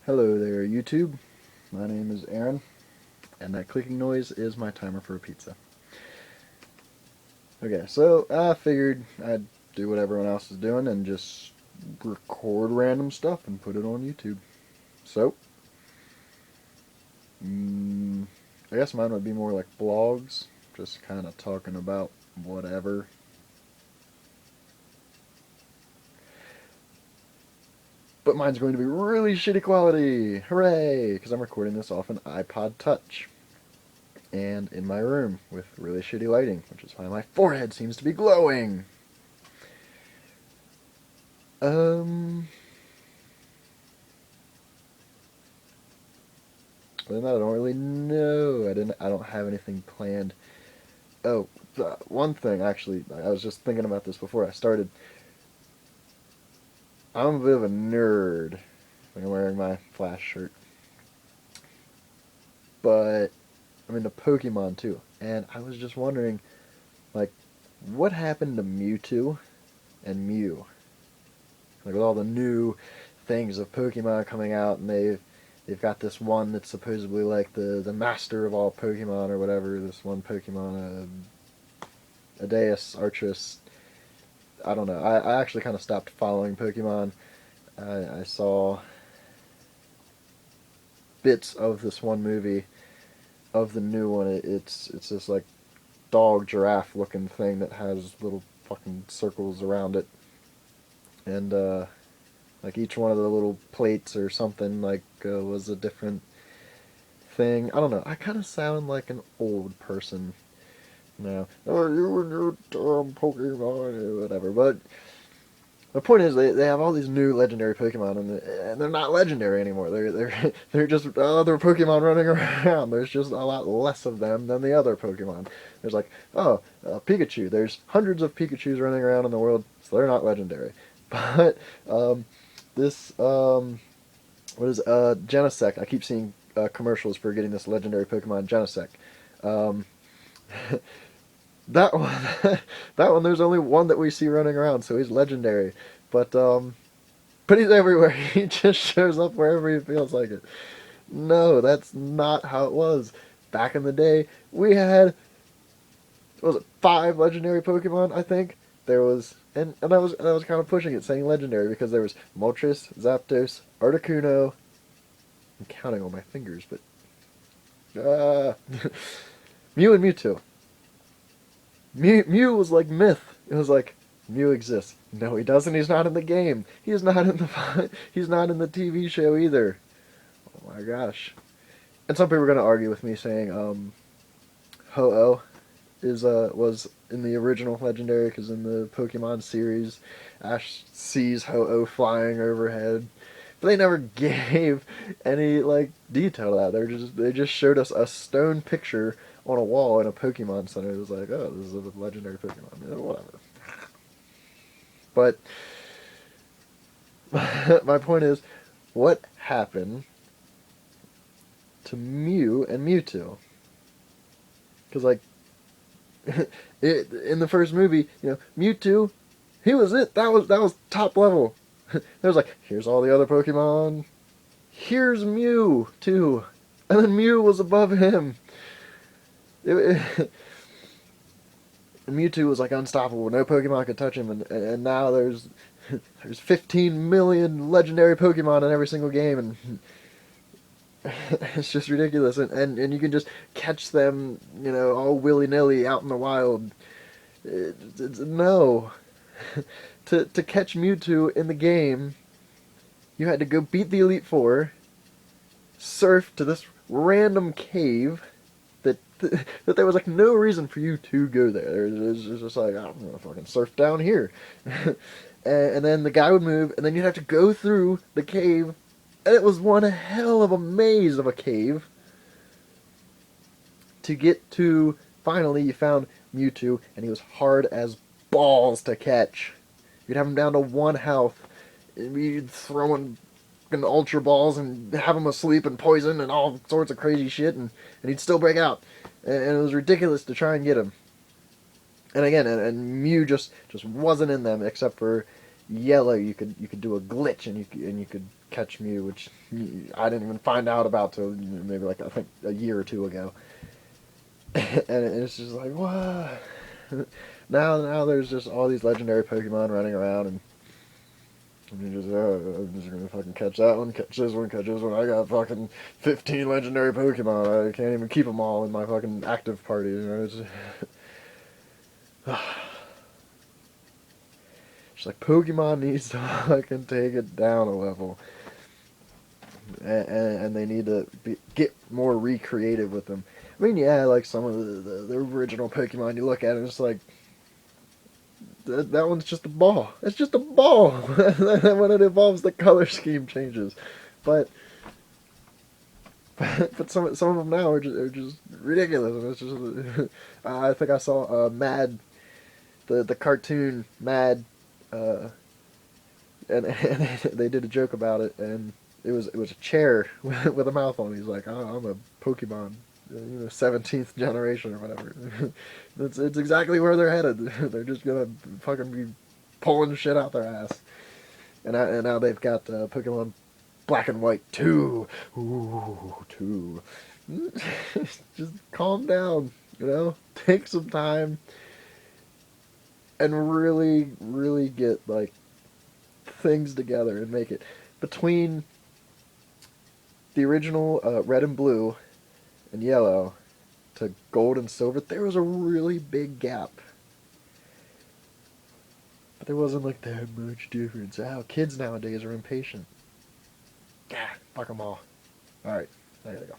Hello there, YouTube. My name is Aaron, and that clicking noise is my timer for a pizza. Okay, so I figured I'd do what everyone else is doing and just record random stuff and put it on YouTube. So, mm, I guess mine would be more like vlogs, just kind of talking about whatever. But mine's going to be really shitty quality! Hooray! Because I'm recording this off an iPod Touch. And in my room with really shitty lighting, which is why my forehead seems to be glowing. Um, Other than that, I don't really know. I don't have anything planned. Oh, one thing actually, I was just thinking about this before I started. I'm a bit of a nerd when I'm wearing my Flash shirt, but I'm into Pokemon too, and I was just wondering, like, what happened to Mewtwo and Mew? Like with all the new things of Pokemon coming out, and they've got this one that's supposedly like the master of all Pokemon or whatever. This one Pokemon, Adeus, Arceus. I don't know. I actually kind of stopped following Pokemon. I saw bits of this one movie of the new one. It's this like dog giraffe looking thing that has little fucking circles around it, and like each one of the little plates or something like was a different thing. I don't know. I kind of sound like an old person now. Oh, you and your dumb Pokemon or whatever. But the point is, they have all these new legendary Pokemon, and they're not legendary anymore. They're just other Pokemon running around. There's just a lot less of them than the other Pokemon. There's like, Pikachu. There's hundreds of Pikachu's running around in the world, so they're not legendary. But this what is Genesect? I keep seeing commercials for getting this legendary Pokemon Genesect. Um, that one, that one. There's only one that we see running around, so he's legendary. But but he's everywhere. He just shows up wherever he feels like it. No, that's not how it was. Back in the day, we had what was it 5 legendary Pokemon? I think there was, and I was kind of pushing it, saying legendary because there was Moltres, Zapdos, Articuno. I'm counting on my fingers, but Mew and Mewtwo. Mew was like myth. It was like Mew exists. No, he doesn't. He's not in the game. He's not in the he's not in the TV show either. Oh my gosh. And some people are gonna argue with me saying Ho-Oh is was in the original legendary because in the Pokemon series, Ash sees Ho-Oh flying overhead. But they never gave any like detail to that. They just showed us a stone picture on a wall in a Pokemon Center. It was like, oh, this is a legendary Pokemon. Yeah, whatever. But my point is, what happened to Mew and Mewtwo? Because like, in the first movie, Mewtwo, he was it. That was top level. There was like, here's all the other Pokemon. Here's Mew too, and then Mew was above him. Mewtwo was like unstoppable. No Pokemon could touch him, and now there's 15 million legendary Pokemon in every single game, and it's just ridiculous. And you can just catch them, all willy nilly out in the wild. No, to catch Mewtwo in the game, you had to go beat the Elite Four, surf to this random cave that there was like no reason for you to go there. It was just like, I'm gonna fucking surf down here, and then the guy would move, and then you'd have to go through the cave, and it was one hell of a maze of a cave to get to. Finally, you found Mewtwo, and he was hard as balls to catch. You'd have him down to 1 health, and you'd throw him in ultra balls and have him asleep and poison and all sorts of crazy shit, and he'd still break out. And it was ridiculous to try and get him. And again, and Mew just wasn't in them except for Yellow. You could do a glitch and you could catch Mew, which I didn't even find out about till maybe like I think a year or two ago. And it's just like what? Now there's just all these legendary Pokemon running around, and you just I'm just gonna fucking catch that one, catch this one, catch this one. I got fucking 15 legendary Pokemon. I can't even keep them all in my fucking active party. You know, it's just like Pokemon needs to fucking take it down a level, and they need to get more recreative with them. I mean, yeah, like some of the original Pokemon, you look at it, and it's like that one's just a ball. It's just a ball. When it evolves, the color scheme changes, but but some of them now are just ridiculous. And it's just I think I saw Mad, the cartoon Mad, and they did a joke about it, and it was a chair with a mouth on it. He's like, oh, I'm a Pokemon, 17th generation or whatever. It's exactly where they're headed. They're just gonna fucking be pulling shit out their ass. And now they've got Pokemon Black and White 2. Ooh, 2. Just calm down, Take some time and really, really get like things together and make it between the original Red and Blue and Yellow to Gold and Silver. There was a really big gap, but there wasn't like that much difference. How kids nowadays are impatient. Fuck them all. All right, I gotta go.